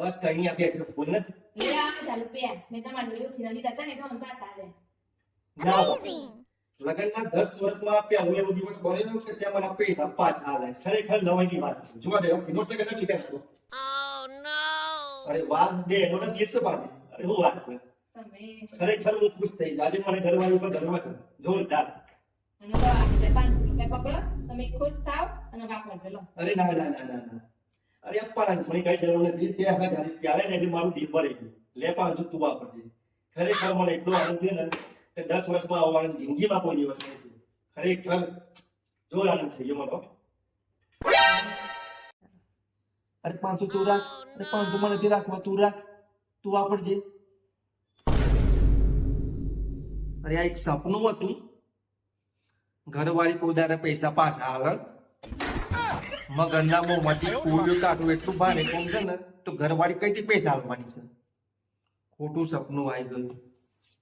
બસ કઈ નહીં આપી એટલું બોલ ને લે આ 1000 રૂપિયા મેં તમારા જોડે ઉછીના લીધા હતા ને તો મને પાછા આલે. ના લગનના 10 વર્ષમાં આપ્યા હું એવો દિવસ બન્યો કે ત્યાં મને પૈસા પાછા આલે ખરેખર નવાઈની વાત છે જોવા દે નોટ સેકન્ડ આપી દે અરે વાહ બે નોટ લીસ પાછી અરે હું વાત છે તમે ખરેખર હું ખુશ થઈ ગયો આજે મને ઘરવાળી ઉપર ગર્વ છે જોરદાર અને તો આ બીજા 500 રૂપિયા પકડો તમે ખુશ થાવ અને વાપરજો લો. અરે ના ના ના ના ના અરે અપ્પા સોની કઈ જરૂર નથી તે હવે જારી પ્યાલે ને એટલે મારું દિલ ભરાઈ ગયું લે પાછું તું વાપરજે ખરેખર મને એટલો આનંદ થયો ને કે 10 વર્ષમાં આવવાની જિંદગીમાં કોઈ દિવસ નહીં થયો ખરેખર જોર આનંદ થઈ ગયો મને અરે 500 તું રાખ અરે 500 મને નથી રાખવા તું રાખ તું વાપરજે અરે આ એક સપનું હતું ઘરવાળી કોઈ દારે પૈસા પાછા હાલ મગરના મોંમાંથી પૂર્યું કાઢું એટલું ભારે કોમ છે ને તો ઘરવાળી કઈથી પૈસા આપવાની છે ખોટું સપનું આવી ગયું